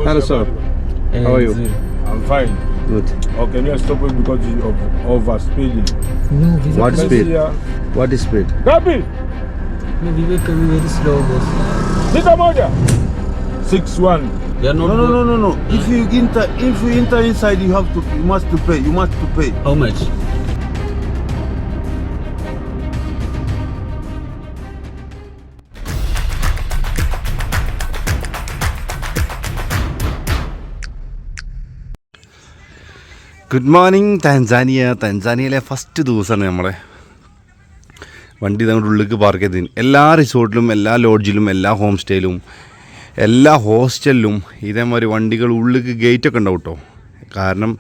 Hello, sir. How are you? I'm fine. Good. Okay, we are stopping because of overspeeding. No, we were What coming, speed? What is speed? Gabi! no, we were coming very slow, boss. Sita moja! 6-1. We are not No. If you enter inside, you must to pay. You must to pay. How much? Good morning താൻസാനിയയിലെ first ദിവസമാണ് നമ്മളെ വണ്ടി നമ്മുടെ ഉള്ളിലേക്ക് park ചെയ്തത്. എല്ലാ റിസോർട്ടിലും എല്ലാ ലോഡ്ജിലും എല്ലാ ഹോം സ്റ്റേയിലും എല്ലാ ഹോസ്റ്റലിലും ഇതേമാതിരി വണ്ടികൾ ഉള്ളിലേക്ക് ഗേറ്റൊക്കെ ഉണ്ടാവും കേട്ടോ. കാരണം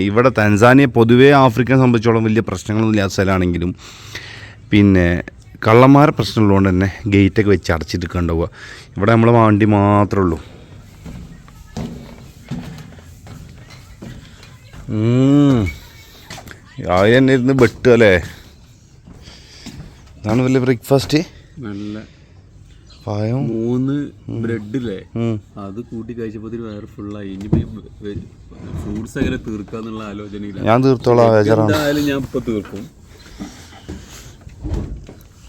ഇവിടെ താൻസാനിയ പൊതുവേ ആഫ്രിക്കനെ സംബന്ധിച്ചോളം വലിയ പ്രശ്നങ്ങളൊന്നും ഇല്ലാത്ത സ്ഥലമാണെങ്കിലും പിന്നെ കള്ളന്മാരെ പ്രശ്നമുള്ളതുകൊണ്ട് തന്നെ ഗേറ്റൊക്കെ വെച്ച് അടച്ചിട്ട് ഉണ്ടാവുക. ഇവിടെ നമ്മളെ വണ്ടി മാത്രമേ ഉള്ളൂ. രാവിലെ തന്നെ ഇരുന്ന് ബെട്ട് അല്ലേ. ഇതാണ് വലിയ ബ്രേക്ക്ഫാസ്റ്റ്. നല്ല പായം 3 ബ്രെഡില്ലേ, അത് കൂട്ടി കഴിച്ചപ്പോ വയറ് ഫുള്ളായി. ഇനിയിപ്പോ ഫ്രൂട്ട്സ് എങ്ങനെ തീർക്കാന്നുള്ള ആലോചനയില്ല. ഞാൻ തീർത്തോളാം, എന്തായാലും ഞാൻ ഇപ്പൊ തീർക്കും.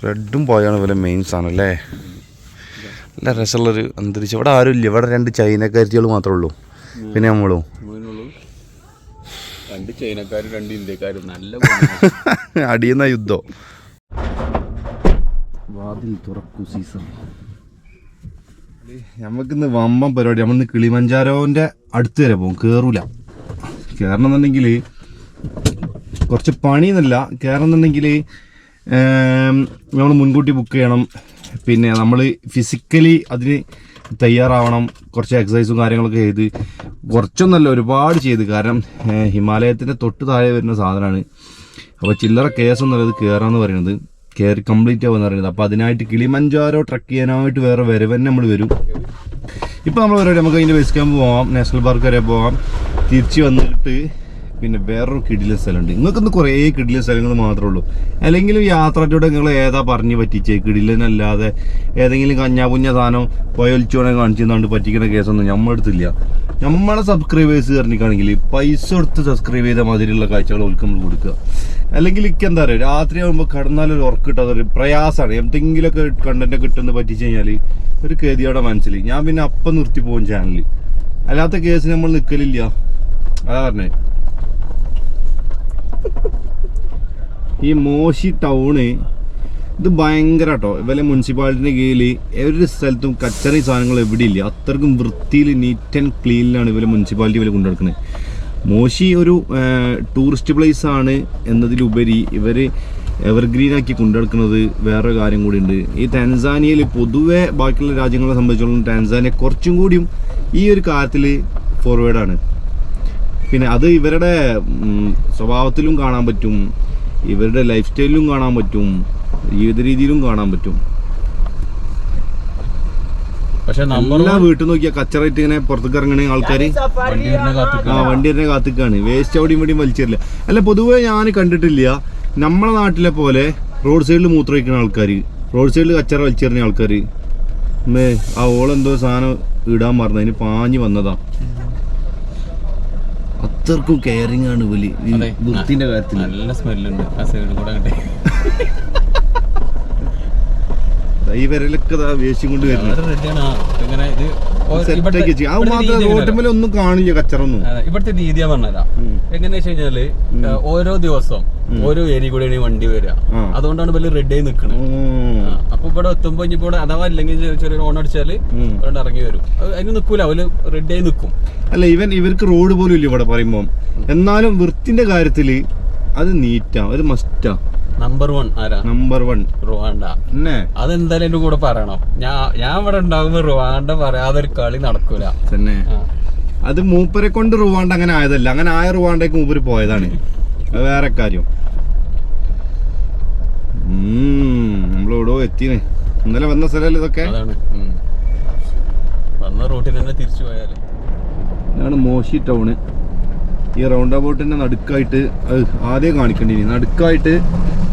ബ്രെഡും പായാണ് വലിയ മെയിൻ സാധനം അല്ലേ. നല്ല രസമുള്ളൊരു അന്തരീക്ഷം. ഇവിടെ ആരും ഇല്ല. ഇവിടെ 2 ചൈനക്കാരികൾ മാത്രമേ ഉള്ളൂ, പിന്നെ നമ്മളും. 2 ചൈനക്കാരും 2 ഇന്ത്യക്കാരും നല്ല അടിയുന്ന യുദ്ധം. വാതിൽ തുറക്കൂ സീസൺ. നമുക്കിന്ന് വമ്പം പരിപാടി. നമ്മളിന്ന് കിളിമഞ്ചാരോൻ്റെ അടുത്ത് വരെ പോകും. കയറൂല. കയറണം എന്നുണ്ടെങ്കിൽ കുറച്ച് പണിയെന്നല്ല, കയറണം എന്നുണ്ടെങ്കിൽ നമ്മൾ മുൻകൂട്ടി ബുക്ക് ചെയ്യണം. പിന്നെ നമ്മൾ ഫിസിക്കലി അതിന് തയ്യാറാവണം. കുറച്ച് എക്സസൈസും കാര്യങ്ങളൊക്കെ ചെയ്ത്, കുറച്ചൊന്നല്ല ഒരുപാട് ചെയ്ത്. കാരണം ഹിമാലയത്തിൻ്റെ തൊട്ട് താഴെ വരുന്ന സാധനമാണ്. അപ്പോൾ ചില്ലറ കേസൊന്നുമല്ല ഇത് കയറാമെന്ന് പറയുന്നത്, കയറി കംപ്ലീറ്റ് ആവുമെന്ന് പറയുന്നത്. അപ്പോൾ അതിനായിട്ട് കിളിമഞ്ചാരോ ട്രക്ക് ചെയ്യാനായിട്ട് വേറെ വരവന്നെ നമ്മൾ വരും. ഇപ്പോൾ നമ്മൾ പറയുക നമുക്ക് അതിൻ്റെ ബേസ് ക്യാമ്പ് പോകാം, നാഷണൽ പാർക്ക് വരെ പോകാം. തിരിച്ച് വന്നിട്ട് പിന്നെ വേറൊരു കിടില സ്ഥലമുണ്ട്. നിങ്ങൾക്കൊന്ന് കുറേ കിടില സ്ഥലങ്ങൾ മാത്രമേ ഉള്ളൂ. അല്ലെങ്കിലും യാത്രയുടെ നിങ്ങൾ ഏതാ പറഞ്ഞ് പറ്റിച്ചേ, കിടിലനല്ലാതെ ഏതെങ്കിലും കഞ്ഞാപുഞ്ഞ സാധനം പോയൊലിച്ചോണെ കാണിച്ചു തന്നാണ്ട് പറ്റിക്കുന്ന കേസൊന്നും നമ്മളെടുത്തില്ല. നമ്മളെ സബ്സ്ക്രൈബേഴ്സ് പറഞ്ഞിട്ടാണെങ്കിൽ പൈസ കൊടുത്ത് സബ്സ്ക്രൈബ് ചെയ്ത മാതിരിയുള്ള കാഴ്ചകൾ ഓൽക്ക് നമ്മൾ കൊടുക്കുക. അല്ലെങ്കിൽ എന്താ പറയുക, രാത്രി ആകുമ്പോൾ കടന്നാലൊരു ഉറക്കം കിട്ടാത്തൊരു പ്രയാസമാണ്. എന്തെങ്കിലുമൊക്കെ കണ്ടന്റ് കിട്ടുമെന്ന് പറ്റിച്ചു കഴിഞ്ഞാൽ ഒരു ഗതിയോടെ മനസ്സിൽ ഞാൻ പിന്നെ അപ്പം നിർത്തി പോകും ചാനൽ. അല്ലാത്ത കേസിന് നമ്മൾ നിൽക്കലില്ല. അതാ പറഞ്ഞേ. ഈ മോശി ടൗണ് ഇത് ഭയങ്കര കേട്ടോ. ഇവരെ മുനിസിപ്പാലിറ്റിൻ്റെ കീഴിൽ ഒരു സ്ഥലത്തും കച്ചറി സാധനങ്ങൾ എവിടെ ഇല്ല. അത്രക്കും വൃത്തിയിൽ നീറ്റ് ആൻഡ് ക്ലീനിലാണ് ഇവരെ മുനിസിപ്പാലിറ്റി ഇവരെ കൊണ്ടുനടക്കുന്നത്. മോശി ഒരു ടൂറിസ്റ്റ് പ്ലേസ് ആണ് എന്നതിലുപരി ഇവർ എവർഗ്രീനാക്കി കൊണ്ടുനടക്കുന്നത് വേറൊരു കാര്യം കൂടി ഉണ്ട്. ഈ താൻസാനിയയിൽ പൊതുവെ ബാക്കിയുള്ള രാജ്യങ്ങളെ സംബന്ധിച്ചോളം താൻസാനിയ കുറച്ചും കൂടിയും ഈ ഒരു കാര്യത്തിൽ ഫോർവേഡാണ്. പിന്നെ അത് ഇവരുടെ സ്വഭാവത്തിലും കാണാൻ പറ്റും, ഇവരുടെ ലൈഫ് സ്റ്റൈലിലും കാണാൻ പറ്റും, ജീവിത രീതിയിലും കാണാൻ പറ്റും. പക്ഷെ എല്ലാ വീട്ടിൽ നോക്കിയാൽ കച്ചറായിട്ട് ഇങ്ങനെ പുറത്തേക്ക് ഇറങ്ങണ ആൾക്കാർ വണ്ടി തന്നെ കാത്തിക്കാണ്. വേസ്റ്റ് അവിടെയും ഇവിടെയും വലിച്ചേരില്ല. അല്ല, പൊതുവെ ഞാൻ കണ്ടിട്ടില്ല നമ്മളെ നാട്ടിലെ പോലെ റോഡ് സൈഡിൽ മൂത്രമൊഴിക്കുന്ന ആൾക്കാർ, റോഡ് സൈഡിൽ കച്ചറ വലിച്ചെറിഞ്ഞ ആൾക്കാർ. ആ ഓളെന്തോ സാധനം ഇടാൻ മറന്നു, അതിന് പാഞ്ഞ് വന്നതാ. അത്രക്കും കെയറിങ് ആണ് വലിയ വൃത്തിന്റെ കാര്യത്തിൽ. നല്ല സ്മെല്ലുണ്ട് ആ സൈഡിൽ കൂടെ. ഈ വിരലൊക്കെ വേസ്റ്റും കൊണ്ട് വരുന്നത് ഒന്നും കാണില്ല കച്ചറൊന്നും. ഇവിടുത്തെ രീതി ഞാൻ പറഞ്ഞതാ. എങ്ങനെയാ വെച്ച് കഴിഞ്ഞാല് ഓരോ ദിവസം ഓരോ ഏരിയ കൂടെയാണ് വണ്ടി വരിക. അതുകൊണ്ടാണ് വലിയ റെഡ് ആയി നിൽക്കുന്നത്. അപ്പൊ ഇവിടെ എത്തുമ്പോ ഇനിയിപ്പോ അഥവാ അല്ലെങ്കിൽ ചെറിയ ഓൺ അടിച്ചാല് ഇവിടെ ഇറങ്ങി വരും. അതിന് നിൽക്കൂല, അവര് റെഡ് ആയി നിൽക്കും. അല്ല, ഇവർക്ക് റോഡ് പോലും ഇല്ല ഇവിടെ പറയുമ്പോ. എന്നാലും വൃത്തിന്റെ കാര്യത്തില് അത് നീറ്റാ, അത് മസ്റ്റാ. നമ്പർ 1 ആരാ? Number 1 Rwanda. അതെന്തായാലും എന്റെ കൂടെ പറയണം. ഞാൻ ഇവിടെ ഉണ്ടാകുമ്പോ റുവാണ്ട പറയാതെ ഒരു കളി നടക്കൂല തന്നെ. അത് മൂപ്പരെ കൊണ്ട് റുവാണ്ട അങ്ങനെ ആയതല്ല. അങ്ങനെ ആയ റുവാണ്ടേക്ക് മൂപ്പര് പോയതാണ്. അത് വേറെ കാര്യം. നമ്മളിവിടെ എത്തിന്. ഇന്നലെ വന്ന സ്ഥലം ഇതൊക്കെ. വന്ന റൂട്ടിൽ തന്നെ തിരിച്ചു പോയാല്. ഇതാണ് മോശി ടൗണ്. ഈ റൗണ്ട് അബൌട്ടിന്റെ നടുക്കായിട്ട്, അത് ആദ്യം കാണിക്കേണ്ടി, നടുക്കായിട്ട്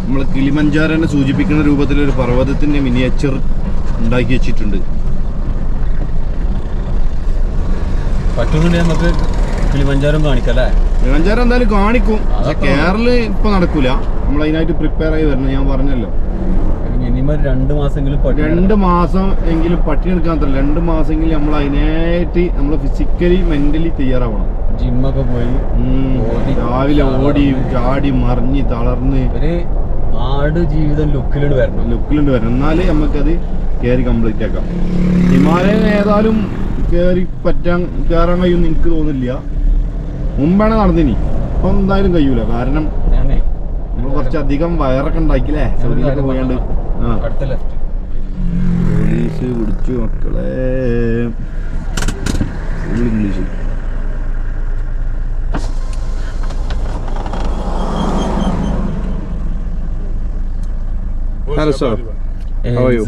നമ്മൾ കിളിമഞ്ചാരോനെ സൂചിപ്പിക്കുന്ന രൂപത്തിലൊരു പർവ്വതത്തിന്റെ മിനിയേച്ചർ ഉണ്ടാക്കി വെച്ചിട്ടുണ്ട്. പറ്റുന്നുണ്ടെങ്കിൽ നമുക്ക് കിളിമഞ്ചാരം കാണിക്കാം അല്ലേ? കിളിമഞ്ചാരം എന്തായാലും കാണിക്കും. പക്ഷെ കേരള ഇപ്പൊ നടക്കൂല. നമ്മൾ അതിനായിട്ട് പ്രിപ്പയർ ആയി വരണം. ഞാൻ പറഞ്ഞല്ലോ, മിനിമം 2 മാസമെങ്കിലും 2 മാസം എങ്കിലും പട്ടി എടുക്കാൻ പറ്റില്ല. 2 മാസമെങ്കിലും നമ്മൾ അതിനായിട്ട് നമ്മൾ ഫിസിക്കലി മെന്റലി തയ്യാറാവണം. ജിമ്മൊക്കെ പോയി രാവിലെ ഓടി ചാടി മറിഞ്ഞ് തളർന്ന് ഒരു ആട് ജീവിതം ലുക്കിലുണ്ട് വരണം. എന്നാലേ നമുക്കത് കയറി കംപ്ലീറ്റ് ആക്കാം. ഹിമാലയൻ ഏതായാലും കയറാൻ കഴിയുമെന്ന് എനിക്ക് തോന്നില്ല. മുമ്പാണ് നടന്നിനി, ഇപ്പൊ എന്തായാലും കഴിയൂല. കാരണം നമ്മൾ കുറച്ചധികം വയറൊക്കെ ഉണ്ടാക്കില്ലേ സൗദിയിലൊക്കെ പോയാണ്ട്. പോലീസ് പിടിച്ചു മക്കളെ. Full English. Hello sir, how are you?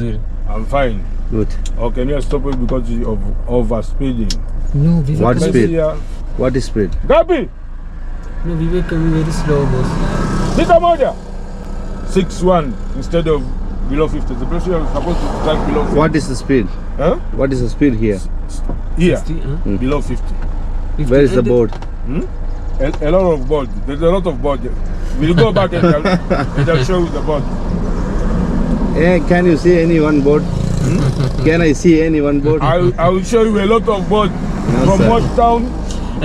I'm fine. Good. Okay, can you stop it because of over speeding? No, we were What coming, speed? What is speed? Gabi! no, we were coming very slow, boss. Sita moja! 61 instead of below 50. The pressure is supposed to strike below 50. What is the speed? Huh? What is the speed here? Here, 60, huh? below 50. 50. Where is the And board? A lot of board. There's a lot of board. We'll go back and I'll show you the board. Hey, can you see any one board? Can I see any one board? I will show you a lot of board No, from sir. Watch Town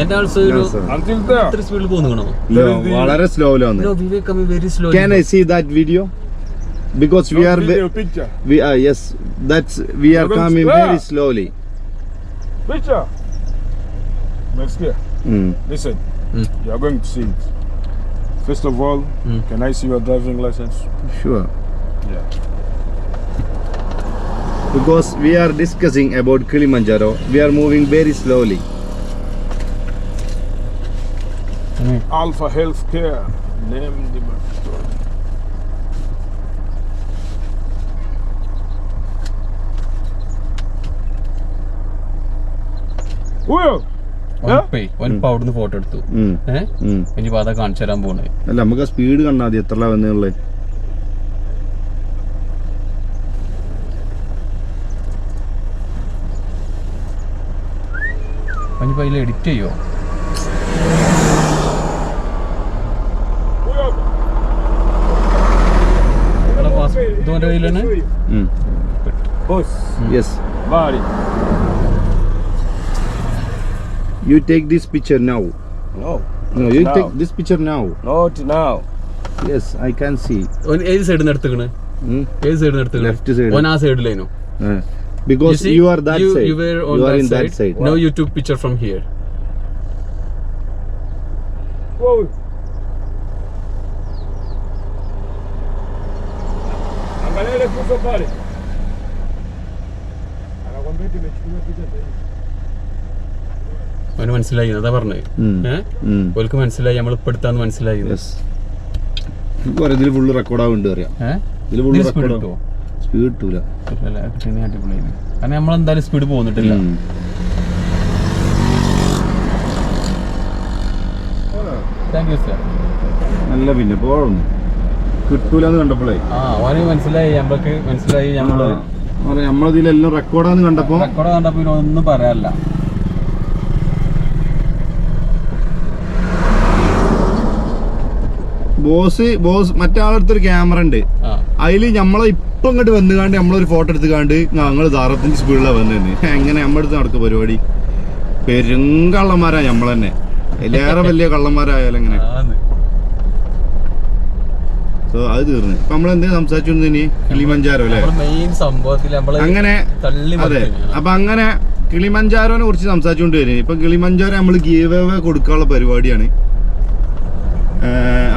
എന്റെ also No, sir. until there. എത്ര സ്പീഡിൽ പോകുന്നു? No, വളരെ സ്ലോയില് വന്ന്. No, we were coming very slowly. Can I see that video? Because we are Video picture. we are yes, that's we are You're going coming slow. very slowly. Picture. Next year. Listen, you are going to see it. First of all, can I see your driving license? Sure. Yeah. Because we are discussing about Kilimanjaro, we are moving very slowly. Alpha Healthcare. Name the store. Will. ഒന്നിപ്പോ അവിടുന്ന് photo എടുത്തു. ഇനിയിപ്പോ അതാ കാണിച്ചു തരാൻ പോണേ. അല്ല നമുക്ക് speed കണ്ടാ മതി എത്ര വന്നുള്ളത്. ഇനിയിപ്പോ അതിൽ എഡിറ്റ് ചെയ്യോ? ഇതുപോലെ കയ്യിലാണ്. Boss. Yes. Body. You take this picture now. No. No, you Now. take this picture now. Not now. Yes, I can see. ഏത് സൈഡിൽ നിന്ന് എടുത്തുക്കണ്? ഏത് സൈഡിൽ നിന്ന് എടുത്തുക്കണ്? Left side. ഓൻ ആ സൈഡിലേനു. Because you are that side. You were on you are that in side. that side. Now you took picture from here. Whoa. Angalia kuso pale. Anakwambia tumechukua picha zaidi. അവന് മനസ്സിലായി അതാ പറഞ്ഞത്. ഓൽക്ക് മനസ്സിലായി നമ്മളിപ്പോ എടുത്താന്ന് മനസ്സിലായി. ഇതിൽ ഫുള്ള് റെക്കോർഡ് ആവുന്നുണ്ട് അറിയാം. ഇതിൽ ഫുള്ള് റെക്കോർഡ് സ്പീഡ് കിട്ടൂല. കാരണം നമ്മളെന്തായാലും സ്പീഡ് പോകുന്നിട്ടില്ല. Thank you sir. നല്ല പിന്നെ പോഴുന്നു കിട്ടൂലെന്ന് കണ്ടപ്പോഴേ ഓന് മനസ്സിലായി, നമ്മൾക്ക് മനസ്സിലായി. നമ്മളതിലെല്ലാം റെക്കോർഡാന്ന് കണ്ടപ്പോ കണ്ടപ്പോ ഒന്നും പറയാനില്ല. ബോസ് മറ്റേ ആളെടുത്തൊരു ക്യാമറ ഉണ്ട്. അതില് നമ്മളെ ഇപ്പൊ ഇങ്ങോട്ട് വന്നുകാണ്ട് നമ്മളൊരു ഫോട്ടോ എടുത്തുകാണ്ട് ഞങ്ങൾ 65 സ്പീഡിലാണ് വന്നതെന്ന്. എങ്ങനെ നമ്മളെടുത്ത് നടക്കും പരിപാടി? പെരുങ്കള്ളന്മാരാ നമ്മളെന്നെ. അതിലേറെ വലിയ കള്ളന്മാരായാലും എങ്ങനെ? സോ അത് തീർന്നു. ഇപ്പൊ നമ്മളെന്തെങ്കിലും സംസാരിച്ചു കിളിമഞ്ചാരോ അല്ലേ? അങ്ങനെ അതെ. അപ്പൊ അങ്ങനെ കിളിമഞ്ചാരോനെ കുറിച്ച് സംസാരിച്ചുകൊണ്ട് വരും. ഇപ്പൊ കിളിമഞ്ചാരോ നമ്മൾ ഗീവ് അവേ കൊടുക്കാനുള്ള പരിപാടിയാണ്.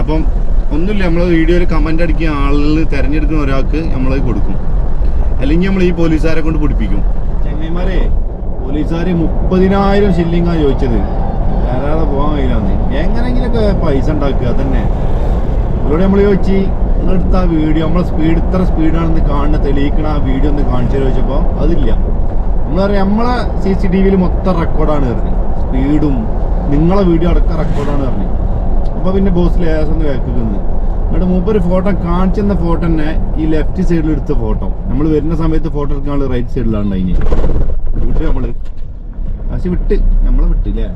അപ്പം ഒന്നുമില്ല, നമ്മൾ വീഡിയോയിൽ കമന്റ് അടിക്കുന്ന ആളുകൾ തിരഞ്ഞെടുക്കുന്ന ഒരാൾക്ക് നമ്മളത് കൊടുക്കും. അല്ലെങ്കിൽ നമ്മൾ ഈ പോലീസുകാരെ കൊണ്ട് പിടിപ്പിക്കും. ചെങ്ങൈമാരെ പോലീസുകാർ 30,000 ഷില്ലിങ്ങാണ് ചോദിച്ചത്. വരാതെ പോകാൻ കഴിയില്ലാന്ന്. എങ്ങനെങ്കിലൊക്കെ പൈസ ഉണ്ടാക്കുക തന്നെ. ഇവിടെ നമ്മൾ ചോദിച്ച് നിങ്ങളെടുത്ത ആ വീഡിയോ നമ്മളെ സ്പീഡ് ഇത്ര സ്പീഡാണെന്ന് കാണുന്ന തെളിയിക്കണ ആ വീഡിയോ ഒന്ന് കാണിച്ചു ചോദിച്ചപ്പോൾ അതില്ല. നമ്മൾ പറയാം നമ്മളെ CCTVയിൽ മൊത്തം റെക്കോർഡാണ് പറഞ്ഞു. സ്പീഡും നിങ്ങളെ വീഡിയോ അടക്കം റെക്കോർഡാണ് പറഞ്ഞു. അപ്പോൾ പിന്നെ ബോസ് ലേസം ഒന്ന് കേൾക്കുന്നത്. എന്നിട്ട് മൂപ്പര് ഫോട്ടോ കാണിച്ചെന്ന ഫോട്ടോ തന്നെ ഈ ലെഫ്റ്റ് സൈഡിൽ എടുത്ത ഫോട്ടോ. നമ്മൾ വരുന്ന സമയത്ത് ഫോട്ടോ എടുക്കാനുള്ള റൈറ്റ് സൈഡിലാണ് അതിന് വീട്ടിൽ നമ്മൾ പക്ഷെ വിട്ട് നമ്മളെ വിട്ടില്ലേ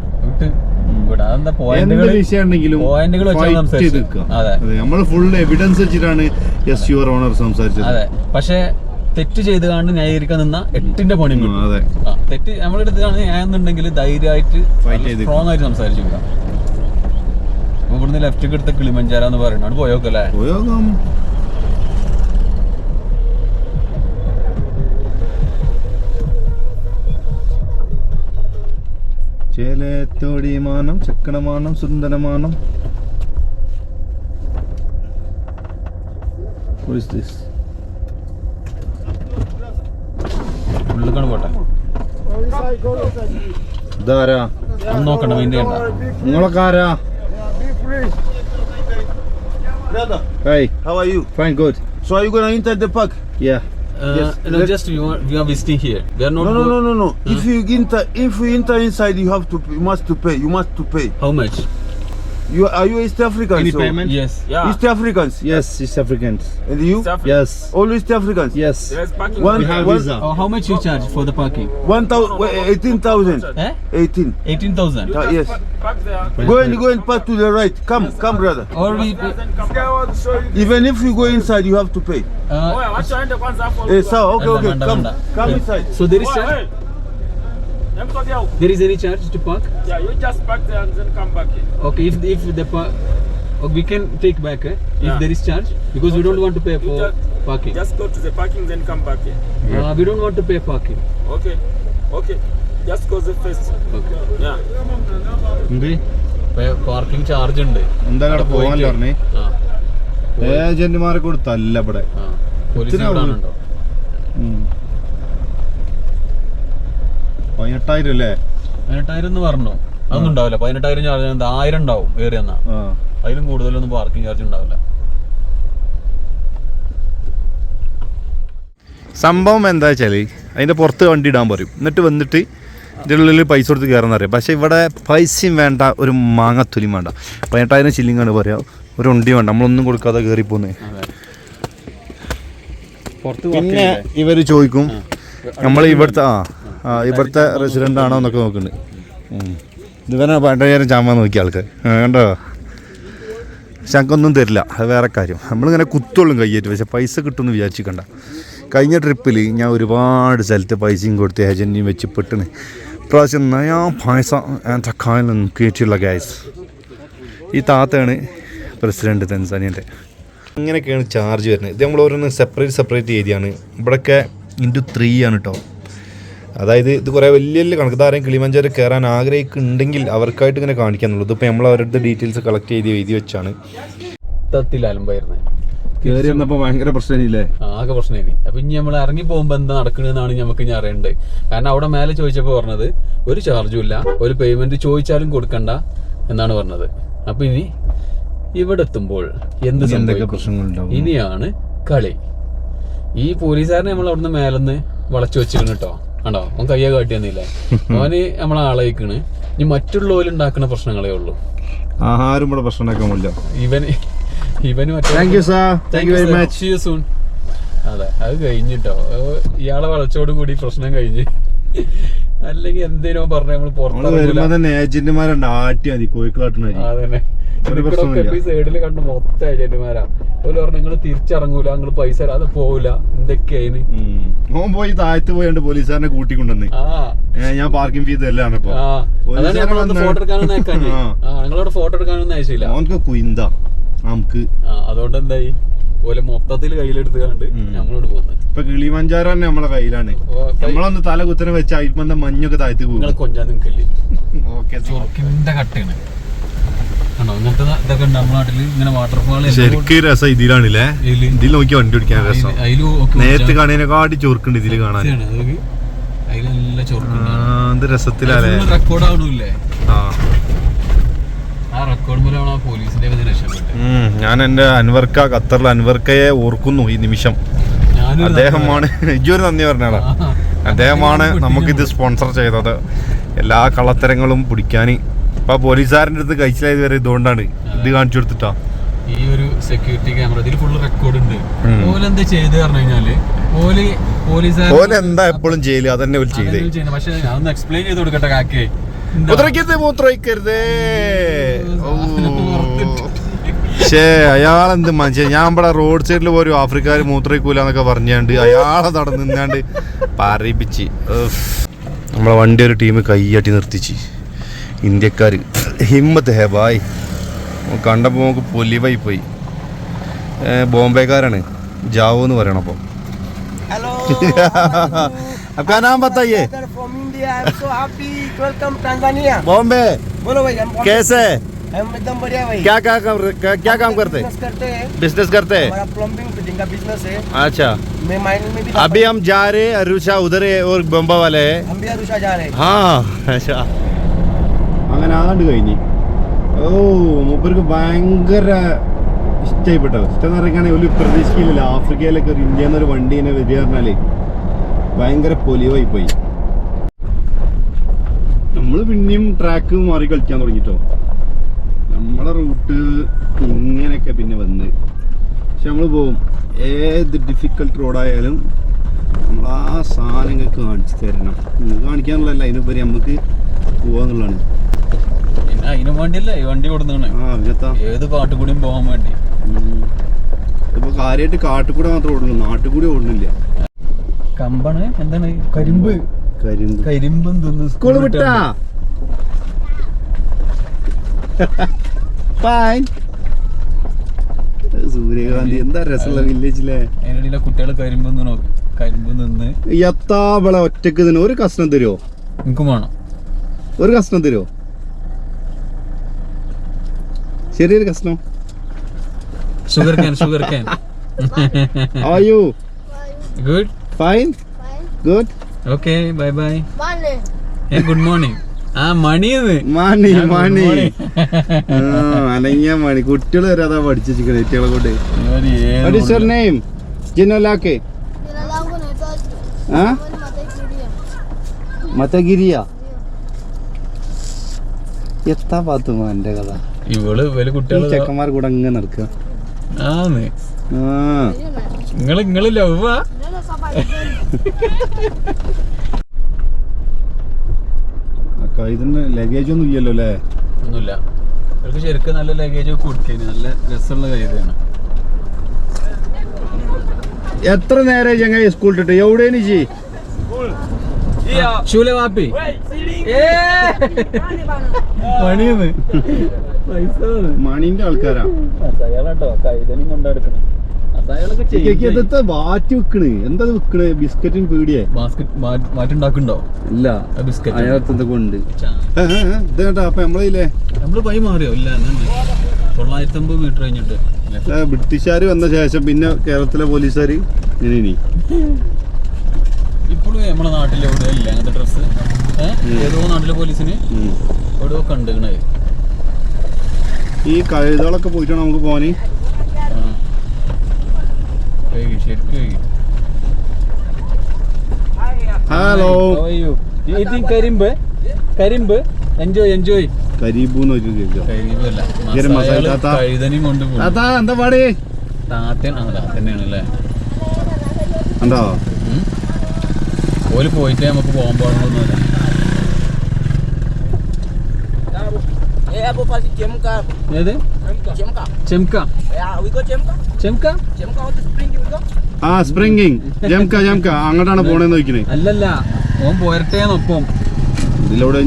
അതെന്താ എന്ത് പോയിന്റുകൾ വിഷയം ഉണ്ടെങ്കിലും പോയിന്റുകൾ നമ്മൾ ഫുൾ എവിഡൻസ് വെച്ചിട്ടാണ് യെസ് യുവർ ഓണർ സംസാരിച്ചത്. അതെ, പക്ഷെ തെറ്റ് ചെയ്ത് കണ്ട് ന്യായീകരിക്കാൻ നിന്ന 8ന്റെ പണിയും കിട്ടും. അതെ, തെറ്റ് നമ്മളെടുത്താണ് ഞാനെന്നുണ്ടെങ്കിൽ ധൈര്യമായിട്ട് സ്ട്രോങ് ആയിട്ട് സംസാരിച്ചു വിടാം. അപ്പൊ ഇവിടുന്ന് ലെഫ്റ്റ് എടുത്ത കിളിമഞ്ചാര എന്ന് പറയുന്നത് പോയോക്കല്ലേ. പോയോക്കാം. ചേലത്തോടിമാനം ചക്കണമാനം സുന്ദരമാനം. What is this? ഉള്ളിക്കാണ് പോട്ടെ. ഇതാരാ? നോക്കണ്ട മൈൻഡ് ചെയ്യണ്ട. നിങ്ങളൊക്കെ ആരാ? Brother, Hey, how are you? fine, good. So are you gonna enter the park? Yeah. Yes, No, let's- just we are visiting here. We are not. No. If you enter inside, you have to. You must to pay. You must to pay. How much? Are you East Africans? Any or- payment? Yes. East Africans. Yes, East Africans. And you? Yes. All East Africans. Yes. One, We have one- visa. Oh, how much you charge for the parking? 18,000. 18. 18,000. Yes. Go and park to the right. Come, brother. Or we. Even if you go inside, you have to pay. Hey, sir. Okay. Vanda. Come inside. So there is charge. There is any charge to park? Yeah, you just park there and then come back here. Okay, if the we can take back if Yeah. there is charge, because we don't want to pay You for parking. Just go to the parking, then come back here. We don't want to pay parking. Okay. Just go the first. Okay. Yeah. Parking charge ഉണ്ട്. എന്തായാലും അവിടെ പോകാനല്ലോ പറഞ്ഞേ. ആ, ഏജന്റുമാരെ കൊടുത്തല്ല ഇവിടെ. Police അവിടെ ഉണ്ടോ? 18,000 അല്ലേ? 18,000 എന്ന് പറഞ്ഞു. അതൊന്നും ഉണ്ടാവില്ല. 18,000 ചാർജ് 1000 ഉണ്ടാവും ഏറിയെന്നാ. അതിലും കൂടുതലൊന്നും പാർക്കിംഗ് ചാർജ് ഉണ്ടാവില്ല. സംഭവം എന്താ വെച്ചാൽ അതിൻ്റെ പുറത്ത് വണ്ടി ഇടാൻ പറയും. എന്നിട്ട് വന്നിട്ട് ഇതിൻ്റെ ഉള്ളിൽ പൈസ കൊടുത്ത് കയറാൻ അറിയാം. പക്ഷേ ഇവിടെ പൈസയും വേണ്ട, ഒരു മാങ്ങത്തൊലിയും വേണ്ട. 18,000 ശില്ലിങ്ങാണ് പറയാം. ഒരു വണ്ടി വേണ്ട, നമ്മളൊന്നും കൊടുക്കാതെ കയറിപ്പോന്നേ. പിന്നെ ഇവർ ചോദിക്കും നമ്മൾ ഇവിടുത്തെ റെസിഡൻ്റ് ആണോ എന്നൊക്കെ നോക്കുന്നുണ്ട്. ഇതുവരെ 18,000 ചാമ്പാൻ നോക്കിയ ആൾക്കാർ കണ്ടോ. പക്ഷെ ഞങ്ങൾക്കൊന്നും തരില്ല, അത് വേറെ കാര്യം. നമ്മളിങ്ങനെ കുത്തോളും കയ്യേറ്റ്, പക്ഷെ പൈസ കിട്ടുമെന്ന് വിചാരിച്ചിക്കണ്ട. കഴിഞ്ഞ ട്രിപ്പിൽ ഞാൻ ഒരുപാട് സ്ഥലത്ത് പൈസയും കൊടുത്ത് ഏജൻറ്റിയും വെച്ച് പെട്ടിന്. ഇപ്രാവശ്യം നയാ പൈസ തക്കാലൊന്നും കയറ്റിയുള്ള ഗ്യാസ്. ഈ താത്തയാണ് പ്രസിഡൻറ്റ് തൻസാനിയൻ്റെ. ഇങ്ങനെയൊക്കെയാണ് ചാർജ് വരുന്നത്. ഇത് നമ്മൾ ഓരോന്ന് സെപ്പറേറ്റ് ഏരിയയാണ്. ഇവിടെയൊക്കെ × 3 ആണ് കേട്ടോ. അതായത് ഇത് കുറേ വലിയ വലിയ കണക്ക്. ഇതാരെയും കിളിമഞ്ചാരോ കയറാൻ ആഗ്രഹിക്കുന്നുണ്ടെങ്കിൽ അവർക്കായിട്ട് ഇങ്ങനെ കാണിക്കാന്നുള്ളൂ. ഇതിപ്പോൾ നമ്മൾ അവരുടെ ഡീറ്റെയിൽസ് കളക്ട് ചെയ്ത് എഴുതി വെച്ചാണ്. അലമ്പായിരുന്നേ കയറി വന്നപ്പോൾ ഭയങ്കര പ്രശ്നമില്ലേ? ആകെ പ്രശ്നമായി. അപ്പൊ ഇനി നമ്മൾ ഇറങ്ങി പോകുമ്പോ എന്താ നടക്കണെന്നാണ് നമുക്ക് ഇനി അറിയേണ്ടത്. കാരണം അവിടെ മേലെ ചോദിച്ചപ്പോൾ പറഞ്ഞത് ഒരു ചാർജും ഇല്ല, ഒരു പേയ്മെന്റ് ചോദിച്ചാലും കൊടുക്കണ്ട എന്നാണ് പറഞ്ഞത്. അപ്പൊ ഇനി ഇവിടെ എത്തുമ്പോൾ എന്ത് സംഭവിക്കും ഇനിയാണ് കളി. ഈ പോലീസുകാരനെ നമ്മൾ അവിടുന്ന് മേലെന്ന് വളച്ചു വെച്ചിരിക്കണ് കേട്ടോ. കണ്ടോ, അവൻ കയ്യെ കാട്ടിയെന്നില്ലേ. അവന് നമ്മളെ ആളയിക്കണ്. ഇനി മറ്റുള്ളവരുണ്ടാക്കുന്ന പ്രശ്നങ്ങളേ ഉള്ളൂ. ആഹാരം ഇവിടെ പ്രശ്നം ഉണ്ടാക്കാമില്ല. ഇവന് അതെ, അത് കഴിഞ്ഞിട്ടോ. ഇയാളെ വളച്ചോട് കൂടി പ്രശ്നം കഴിഞ്ഞ്. അല്ലെങ്കിൽ എന്തേലും പറഞ്ഞ നമ്മള് പുറത്ത് ഏജന്റുമാരുണ്ട് ആട്ടി മതി കോഴിക്കാട്ടിന്. അതന്നെ സൈഡില് കണ്ട മൊത്തം ഏജന്റുമാരാ. ഓല് പറഞ്ഞു നിങ്ങൾ തിരിച്ചിറങ്ങൂല, നിങ്ങൾ പൈസ തരാതെ പോവില്ല, എന്തൊക്കെയായിന്. ഓൻ പോയി താഴത്ത് പോയാണ്ട് പോലീസുകാരനെ കൂട്ടിക്കൊണ്ടുവന്ന് ഞാൻ പാർക്കിംഗ് ഫീ തല്ലാണ്. ഇപ്പൊ ഫോട്ടോ എടുക്കാനൊന്നും അയക്കാൻ, നിങ്ങളോട് ഫോട്ടോ എടുക്കാനൊന്നും അയച്ചില്ല. ഓനക്ക് കുയിന്താ നമുക്ക്. അതുകൊണ്ട് എന്തായി പോലെ മൊത്തത്തിൽ കയ്യിലെടുത്ത് കണ്ട് നമ്മളോട് പോകുന്നത്. ഇപ്പൊ കിളിമഞ്ചാരോ തന്നെ നമ്മളെ കയ്യിലാണ്. നമ്മളൊന്ന് തല കുത്തനെ വെച്ച് അയിൽമന്ത മഞ്ഞൊക്കെ താഴ്ത്തി പോകും. കൊഞ്ചാൻ നിൽക്കില്ലേ? ചൊർക്കിന്റെ കട്ടയാണ്. അങ്ങനത്തെ ഇതൊക്കെ ഉണ്ട് നമ്മുടെ നാട്ടില്. ഇങ്ങനെ വാട്ടർഫാൾ ശരിക്കും രസം ഇതിലാണല്ലേ. ഇതിൽ നോക്കി വണ്ടി ഓടിക്കാൻ രസം. നേരത്തെ കാണാനെക്കാട്ടി ചൊർക്കുണ്ട് ഇതില് കാണാൻ. അതിലെല്ലാം ചൊർക്കുണ്ട്. രസത്തിലല്ലേ റെക്കോർഡ് ആവണില്ലേ? ആ റെക്കോർഡ് മൂലമാണ് ആ പോലീസിന്റെ രക്ഷപ്പെട്ടത്. ഞാൻ എന്റെ ഖത്തറിലെ അൻവർക്കയെ ഓർക്കുന്നു ഈ നിമിഷം. അദ്ദേഹമാണ് ഇജൊരു നന്ദി പറഞ്ഞാളാ. അദ്ദേഹമാണ് നമുക്കിത് സ്പോൺസർ ചെയ്തത്. എല്ലാ കള്ളത്തരങ്ങളും പിടിക്കാൻ. ഇപ്പൊ പോലീസുകാരൻ്റെ അടുത്ത് കഴിച്ചിലായത് വരെ ഇതുകൊണ്ടാണ്. ഇത് കാണിച്ചു കൊടുത്തിട്ടാ ഈ ഒരു സെക്യൂരിറ്റി ക്യാമറ ഇതിൽ ഫുള്ള് റെക്കോർഡ് ഉണ്ട്. ഓല് എന്താ ചെയ്ത് പറഞ്ഞു കഴിഞ്ഞാല് ഓല് ഓൻ എന്താ എപ്പോഴും ജയില് അതന്നെ ഒരു ചെയ്തേ. പക്ഷെ ഞാനൊന്ന് എക്സ്പ്ലെയിൻ ചെയ്ത് കൊടുക്കട്ടെ കാക്കേ. മൂത്രമൊഴിക്കരുതേ. പക്ഷേ അയാളെന്ത് മനുഷ്യൻ. ഞാൻ ഇവിടെ റോഡ് സൈഡിൽ പോലും ആഫ്രിക്കാർ മൂത്രയിക്കൂലെന്നൊക്കെ പറഞ്ഞാണ്ട് അയാളെ തടഞ്ഞ് നിന്നാണ്ട് പറയിപ്പിച്ച്. നമ്മളെ വണ്ടി ഒരു ടീം കൈയാട്ടി നിർത്തിച്ച്. ഇന്ത്യക്കാർ ഹിമ്മത്ത് ഹേ ബായ്. കണ്ടപ്പോൾ നമുക്ക് പൊലിവായി പോയി. ബോംബെക്കാരാണ്, ജാവോ എന്ന് പറയണം. അപ്പം Hello. आपका नाम बताइए. From India. I'm so happy. Welcome Tanzania. Bombay बोलो भाई हम कैसे? हम एकदम बढ़िया भाई. क्या काम करते? बिजनेस करते हैं. बिजनेस करते हैं. हमारा प्लम्बिंग फिटिंग का बिजनेस है. अच्छा. मैं माइनिंग में भी. अभी हम जा रहे हैं अरुषा उधर है और बम्बा वाले है. हम भी अरुषा जा रहे हैं. हाँ अच्छा. അങ്ങനെ ആണ്ട് കഴിഞ്ഞ്. ഓ മൂപ്പർക്ക് ഭയങ്കര ഇഷ്ടമായിപ്പെട്ടോ. ഇഷ്ടം എന്ന് പറയുകയാണെങ്കിൽ ഒരു പ്രതീക്ഷിക്കില്ലല്ലോ ആഫ്രിക്കയിലൊക്കെ ഒരു ഇന്ത്യയിൽ നിന്നൊരു വണ്ടീനെ വരിക പറഞ്ഞാലേ ഭയങ്കര പൊലിവായി പോയി. നമ്മൾ പിന്നെയും ട്രാക്ക് മാറി കളിക്കാൻ തുടങ്ങിട്ടോ. നമ്മളെ റൂട്ട് ഇങ്ങനെയൊക്കെ പിന്നെ വന്ന്. പക്ഷെ നമ്മൾ പോവും. ഏത് ഡിഫിക്കൽട്ട് റോഡായാലും നമ്മൾ ആ സാധനങ്ങൾക്ക് കാണിച്ചു തരണം. കാണിക്കാനുള്ളതല്ല, അതിനുപരി നമുക്ക് പോവാന്നുള്ളതാണ്. പിന്നെ അതിനു വേണ്ടിയല്ലേ ഈ വണ്ടി കൊടുന്നാണ്. ഏത് കാട്ടുകൂടിയും പോകാൻ വേണ്ടി. ഇപ്പൊ കാര്യമായിട്ട് കാട്ടുകൂടെ മാത്രമേ ഓടുന്നു, നാട്ടുകൂടി ഓടുന്നില്ല. കമ്പാണ് എന്താണ്? കരിമ്പ്. കരിമ്പും തിന്ന് സ്കൂള് വിട്ടാ. സൂര്യകാന്തി എന്താ രസമുള്ള വില്ലേജിലെ. അതിനിടയിലെ കുട്ടികൾ കരിമ്പ് നോക്ക്. കരിമ്പ് നിന്ന് എത്താവളെ ഒറ്റക്ക് ഇതിന് ഒരു കഷ്ണം തരുമോ? എനിക്കും വേണം ഒരു കഷ്ണം തരുമോ? ചെറിയൊരു കഷ്ണം. sugar cane. How are you? Good. Fine. Good. Okay, bye. Hey, good morning. മണി അനങ്ങിയ മണി. കുട്ടികൾ വരെ അതാ പഠിച്ചിരിക്കണേ കുട്ടികളെ കൊണ്ട്. What is your name? ജിനോലാക്കെ. മതഗിരിയ. എത്താ പാത്തുമാ എന്റെ കഥ. ഇവള് വലിയ കുട്ടികൾ ചെക്കന്മാർ കൂടെ അങ്ങനെ നടക്കുക. നിങ്ങള് ലവ്വാ. ഇതിന് ലഗേജ് ഒന്നും ഇല്ലല്ലോ അല്ലേ? ഒന്നുമില്ല. അവർക്ക് ശരിക്കും നല്ല ലഗേജ് ഒക്കെ കൊടുക്കേന്. നല്ല രസമുള്ള കൈതയാണ്. എത്ര നേരം ചങ്ങായി സ്കൂൾ ഇട്ടിട്ട് എവിടെയാണ് ജി? ഷൂലെ വാപ്പി മണിന്റെ ആൾക്കാരാ. വാറ്റി വെക്കണ്. എന്താ വെക്കണ്? ബിസ്ക്കറ്റിന് പീടിയേ മാറ്റുണ്ടാക്കുന്നുണ്ടോ? ഇല്ല, ബിസ്ക്കറ്റ് അയാളത്തൊക്കെ ഉണ്ട്. ഇതേട്ടാ അപ്പൊ നമ്മളില്ലേ നമ്മള് പൈ മാറിയോ? ഇല്ല, 950 മീറ്റർ കഴിഞ്ഞിട്ട്. ബ്രിട്ടീഷുകാർ വന്ന ശേഷം പിന്നെ കേരളത്തിലെ പോലീസുകാർ ഇങ്ങനെ. ഇപ്പോഴും നമ്മുടെ നാട്ടിൽ എവിടെ ഇല്ല അങ്ങനത്തെ ഡ്രസ്സ്. ഏതോ നാട്ടിലെ പോലീസിന് എവിടെയോ കണ്ടുകണേ. ഈ കഴുതകളൊക്കെ പോയിട്ടാണ് നമുക്ക് പോവാന്. ശരിക്കും. ഹലോ. കരിമ്പ് എൻജോയ്. കരീബൂന്ന് കഴുതനെയും കൊണ്ട് എന്താ പാടേ? താത്തന്നെയാണല്ലേ. എന്താ ഓല് പോയിട്ട് നമുക്ക് പോകാൻ പാടുന്നൊന്നുമില്ല. ഏത് സ്പ്രിംഗിങ് ജംക അങ്ങോട്ടാണ് പോണേന്ന് നോക്കിനേ. അല്ലല്ല, ഓൻ പോരട്ടേന്നൊപ്പം. ഇതിലൂടെ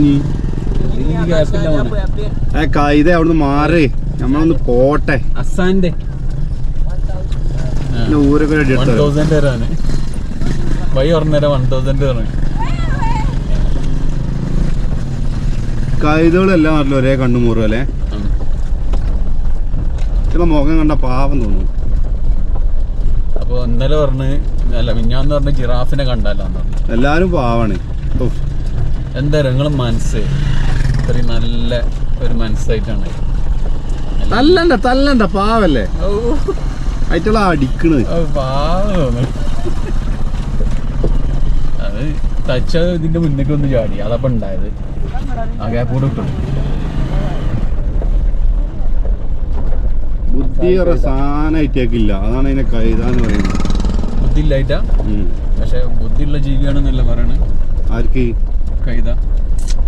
കൈത അവിടുന്ന് മാറി നമ്മളൊന്ന് പോട്ടെ. അസാന്റെ ഊരൊക്കെ 1000 തരാന് വൈ പറഞ്ഞേരം 1000 തരാൻ. കൈതകളെല്ലാം നാട്ടിലും ഒരേ കണ്ണുമൂറും അല്ലേ? ചില മുഖം കണ്ട പാവം തോന്നും. അപ്പൊ ഇന്നലെ മിഞ്ഞാന്ന് പറഞ്ഞ് ജിറാഫിനെ കണ്ടല്ലോ. എല്ലാരും പാവാണ്. എന്തായാലും നിങ്ങള് മനസ്സ് ഇത്രയും നല്ല ഒരു മനസ്സായിട്ടാണ്. തല്ലണ്ട പാവല്ലേ ആയിട്ടുള്ള അടിക്കണ്. പാവം അത് തച്ച ഇതിന്റെ മുന്നേക്ക് ഒന്ന് ചാടി. അതപ്പോ ഉണ്ടായത് ആ ഗ്യാപ്പ് ഇട്ടു. ബുദ്ധി സാധനമായിട്ടേക്കില്ല. അതാണ് അതിനെ കൈതാന്ന് പറയുന്നത്. ബുദ്ധി ഇല്ലായിട്ടാ. പക്ഷെ ബുദ്ധിയുള്ള ജീവിയാണെന്നല്ല പറയണത്. ആർക്ക്? കൈത.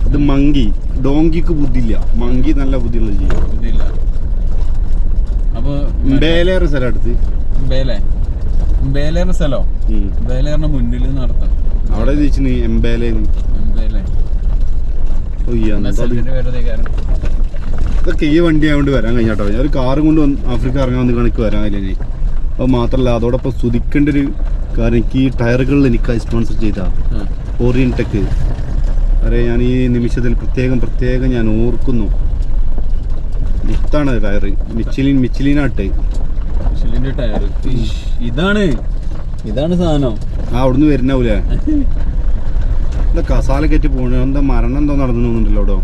ഇത് മങ്കി. ഡോങ്കിക്ക് ബുദ്ധിയില്ല, മങ്കി നല്ല ബുദ്ധിയുള്ള ജീവി. ബുദ്ധിയില്ല. അപ്പൊ ബേലേറെ സ്ഥലം അടുത്ത്. ബേലേറിന്റെ സ്ഥലോ? ബേലേറിന്റെ മുന്നിൽ നടത്താം. അവിടെ ചോദിച്ചു എംബേലേന്ന്. ഇതൊക്കെ ഈ വണ്ടി ആയതുകൊണ്ട് വരാൻ കഴിഞ്ഞാട്ടോ. ഞാൻ ഒരു കാറും കൊണ്ട് ആഫ്രിക്ക ഇറങ്ങാൻ വന്ന് കണക്ക് വരാൻ കഴിയില്ല. അപ്പോൾ മാത്രമല്ല അതോടൊപ്പം സ്തുതിക്കേണ്ട ഒരു കാര്യം, എനിക്ക് ഈ ടയറുകളിൽ എനിക്ക് സ്പോൺസർ ചെയ്ത ഓറിയൻടെക് വരെ ഞാൻ ഈ നിമിഷത്തിൽ പ്രത്യേകം ഞാൻ ഓർക്കുന്നു. മുത്താണ് ടയർ, മിച്ചിലിനാട്ടെ. ടയർ ഇതാണ് സാധനം. അവിടുന്ന് വരുന്നാവൂലേ? എന്താ കസാല കയറ്റി പോണ, എന്താ മരണം എന്തോ നടന്നു തോന്നുന്നുണ്ടല്ലോ അവിടെ.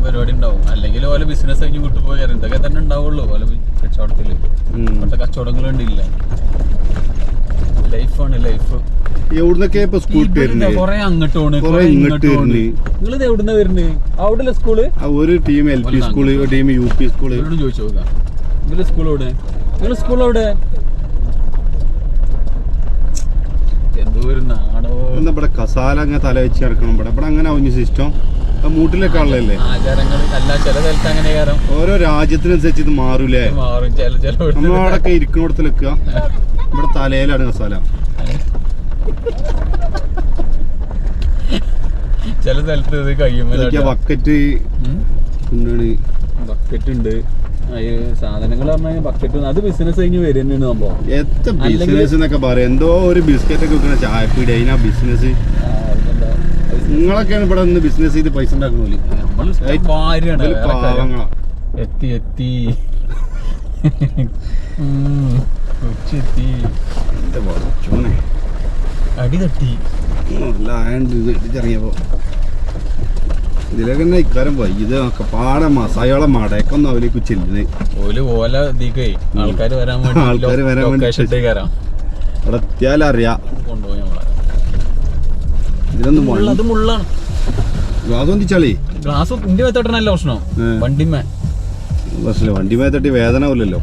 പരിപാടി ഉണ്ടാവും, അല്ലെങ്കിൽ ഓല ബിസിനസ് കഴിഞ്ഞ് വിട്ടുപോയി ഇതൊക്കെ തന്നെ ഉണ്ടാവുള്ളൂ. ഓല കച്ചവടത്തില് ഇപ്പോഴത്തെ കച്ചവടങ്ങളുണ്ടില്ല. ലൈഫാണ് ലൈഫ്. എവിടുന്നൊക്കെ ഇപ്പൊ സ്കൂൾ കൊറേ അങ്ങോട്ട് നിങ്ങളിത് എവിടുന്ന വരുന്നത്? അവിടെ സ്കൂള് ഒരു ടീം LP സ്കൂള്, ഒരു ടീം UP സ്കൂള്. ചോദിച്ചു നോക്കാം ഇവര് സ്കൂൾ എവിടെ? നിങ്ങള് സ്കൂൾ എവിടെ? എന്താ ഇവിടെ കസാല അങ്ങനെ തല വെച്ച് കിടക്കണം. ഇവിടെ അങ്ങനെ ആവുന്ന സിസ്റ്റം മൂട്ടിലൊക്കെ ഉള്ളതല്ലേ. ഓരോ രാജ്യത്തിനനുസരിച്ച് ഇത് മാറൂലേ. നമ്മളവിടൊക്കെ ഇരിക്കുന്നിടത്തിലൊക്കെ ഇവിടെ തലയിലാണ് കസാല. ചില സ്ഥലത്ത് ബക്കറ്റ് ഉണ്ട്. സാധനങ്ങൾ പറഞ്ഞാൽ ബക്കറ്റ് അത് ബിസിനസ് കഴിഞ്ഞ് വരുന്നുണ്ട് സംഭവം. എത്ര ബിസിനസ് എന്നൊക്കെ പറയാം. എന്തോ ഒരു ബിസ്ക്കറ്റ് ഒക്കെ വെക്കണ ചായപ്പീടി അതിനാ ബിസിനസ്. നിങ്ങളൊക്കെയാണ് ഇവിടെ നിന്ന് ബിസിനസ് ചെയ്ത് പൈസ ഉണ്ടാക്കണ. പാവങ്ങളാ. എത്തി അടി തട്ടി ഇടിച്ചിറങ്ങിയപ്പോ ഇതിലൊക്കെ തന്നെ ഇക്കാരം പോയി. ഇതൊക്കെ പാടെ മസാല മടക്കൊന്നും അവലേക്ക് ചെല്ലുന്നത്. ആൾക്കാർ വരാൻ വേണ്ടി അവിടെ എത്തിയാലറിയാം. കൊണ്ടുപോയി ഇതിലൊന്നും മുള്ളാണ്. ഗ്ലാസ് ഒന്നിച്ചാളേ. ഗ്ലാസ് ഇന്ത്യ മേത്തോട്ടല്ല പ്രശ്നം. വണ്ടിമേ തട്ടി വേദന പോലല്ലോ.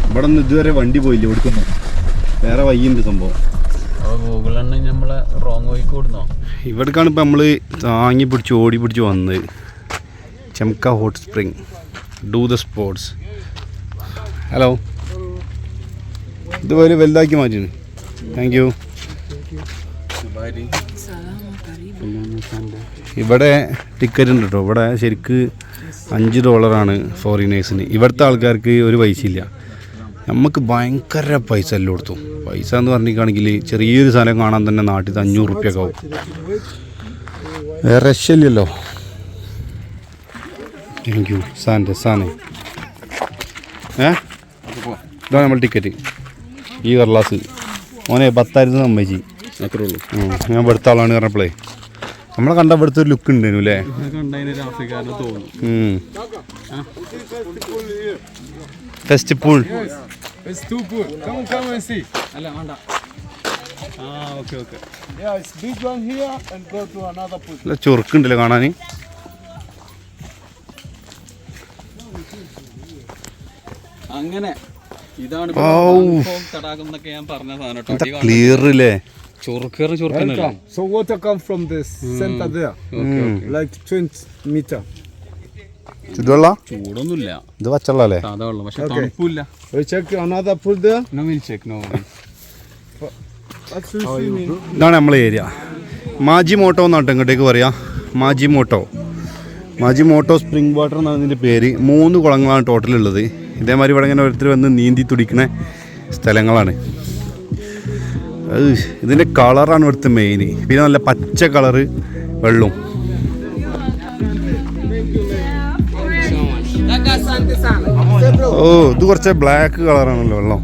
ഇവിടെ നിന്ന് ഇതുവരെ വണ്ടി പോയില്ല. കൊടുക്കുന്നു വേറെ വയ്യുണ്ട് സംഭവം. ഇവിടേക്കാണ് ഇപ്പം നമ്മൾ താങ്ങി പിടിച്ച് ഓടി പിടിച്ച് വന്നത്. Chemka hot spring. Do the sports. Hello, ഇതുപോലെ വലുതാക്കി മാറ്റി. Thank you. ഇവിടെ ടിക്കറ്റ് ഉണ്ട് കേട്ടോ. ഇവിടെ ശരിക്ക് $5 ഫോറിനേഴ്സിന്. ഇവിടുത്തെ ആൾക്കാർക്ക് ഒരു പൈസയില്ല. നമുക്ക് ഭയങ്കര പൈസ എല്ലാം കൊടുത്തു. പൈസ എന്ന് പറഞ്ഞിട്ടാണെങ്കിൽ ചെറിയൊരു സ്ഥലം കാണാൻ തന്നെ നാട്ടിൽ $500 ആവും. വേറെ രക്ഷയില്ലല്ലോ. Thank you. സാധനം ഇതാണ് നമ്മൾ ടിക്കറ്റ്. ഈ കർലാസ് മോനെ 10,000 സമ്മതിച്ച്. അത്രേ ഉള്ളൂ. ഞാൻ ഇവിടുത്തെ ആളാണ് പറഞ്ഞപ്പോഴേ നമ്മളെ കണ്ട ഇവിടുത്തെ ഒരു ലുക്ക് ഉണ്ടായിരുന്നു അല്ലേ. Test pool. ചൊറുക്കുണ്ടല്ലേ കാണാൻ. അങ്ങനെ ഇതാണ് തടാകം എന്നൊക്കെ ഞാൻ പറഞ്ഞ സാധനം. ക്ലിയർ അല്ലേ. So water comes from this center there, like 20 meter. ചുടുവെള്ള ചൂടൊന്നുമില്ല. ഇത് പച്ചവെള്ളല്ലേ. സാധാ വെള്ളം, പക്ഷെ തണുപ്പില്ല. We check another pool there. No, we'll check. No. ഇതാണ് നമ്മളെ ഏരിയ. മാജിമോട്ടോ എന്നാട്ടോ ഇങ്ങോട്ടേക്ക് പറയാം. മാജിമോട്ടോ സ്പ്രിംഗ് വാട്ടർ എന്നാണ് ഇതിൻ്റെ പേര്. 3 കുളങ്ങളാണ് ടോട്ടലുള്ളത്. ഇതേമാതിരി ഇവിടെ ഇങ്ങനെ ഓരോരുത്തർ വന്ന് നീന്തി തുടിക്കുന്ന സ്ഥലങ്ങളാണ്. ഇതിൻ്റെ കളറാണ് ഇവിടുത്തെ മെയിൻ. പിന്നെ നല്ല പച്ച കളറ് വെള്ളവും. ഓ, ഇത് കുറച്ച് ബ്ലാക്ക് കളറാണല്ലോ വെള്ളം.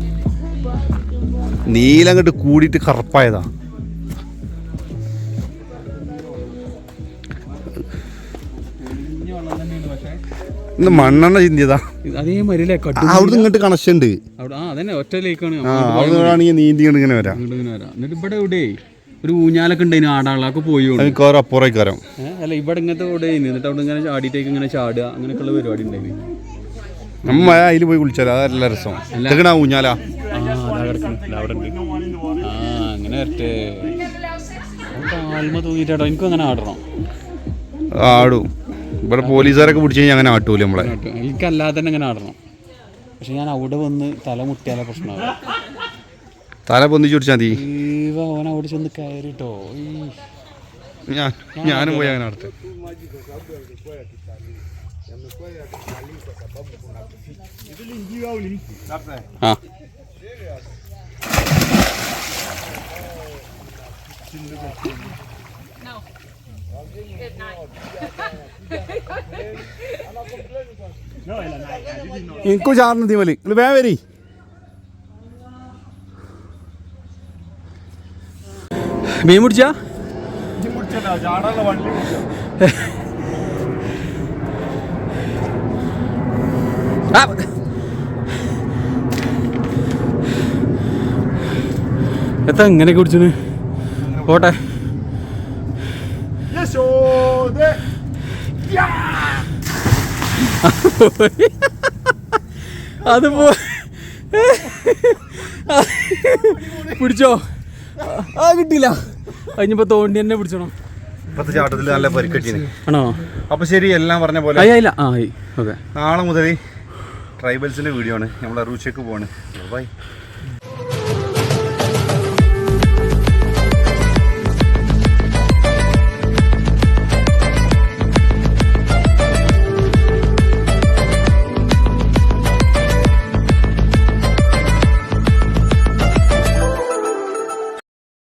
നീല അങ്ങോട്ട് കൂടിയിട്ട് കറുപ്പായതാ. ഇന്ന് മണ്ണെണ്ണ ചിന്തിയതാ. അവിടുന്ന് ഇങ്ങോട്ട് കണക്ഷൻ ഉണ്ട്. അവിടെയാണെങ്കിൽ നീന്തി ഇങ്ങനെ വരാം. എന്നിട്ട് ഇവിടെ ഇവിടെ ഒരു ഊഞ്ഞാലൊക്കെ ഉണ്ടായിരുന്നു. ആടാളൊക്കെ പോയി അപ്പുറക്കാരം. അല്ല, ഇവിടെ ഇങ്ങനത്തെ ഇവിടെ എന്നിട്ട് അവിടെ ഇങ്ങനെ ചാടിയിട്ടേക്ക് ഇങ്ങനെ ചാടുക അങ്ങനെയൊക്കെയുള്ള പരിപാടി ഉണ്ടായിരുന്നു. നമ്മ അതിൽ പോയി കുളിച്ചാലോ അതല്ല രസം എന്തൊക്കെയാ ഊഞ്ഞാലാ അങ്ങനെ വരട്ടെ കാൽമ തൂങ്ങിട്ടോ എനിക്കും അങ്ങനെ ആടണം. ആടും ഇവിടെ പോലീസുകാരൊക്കെ പിടിച്ച് കഴിഞ്ഞാൽ അങ്ങനെ ആട്ടൂല നമ്മളെ. എനിക്കല്ലാതെ തന്നെ അങ്ങനെ ആടണം. പക്ഷെ ഞാൻ അവിടെ വന്ന് തല മുട്ടിയാലേ പ്രശ്നമാകും. തല പൊന്തിച്ച് പിടിച്ചാൽ മതി. ഓൻ അവിടെ ചെന്ന് കയറിട്ടോ. ഞാനും പോയി അങ്ങനെ അടുത്ത്. ആ എനിക്കും ചാർന്ന് തീമല് ഇത് വേ വരി. മീൻ പിടിച്ചാ എത്താ എങ്ങനെയൊക്കെ പിടിച്ചു പോട്ടെ. അത് പിടിച്ചോ? ആ കിട്ടിയില്ല. കഴിഞ്ഞപ്പോ തോണ്ടി തന്നെ പിടിച്ചോണം. ഇപ്പത്തെ ചാട്ടത്തിൽ നല്ല പരിക്കട്ടിന് ആണോ? അപ്പൊ ശരി, എല്ലാം പറഞ്ഞ പോലെ ആയില്ല. ആ ആയി. ഓക്കെ, നാളെ മുതൽ ട്രൈബൽസിന്റെ വീഡിയോ ആണ്. നമ്മൾ അറൂച്ചേക്ക് പോവാണ്. ബൈ.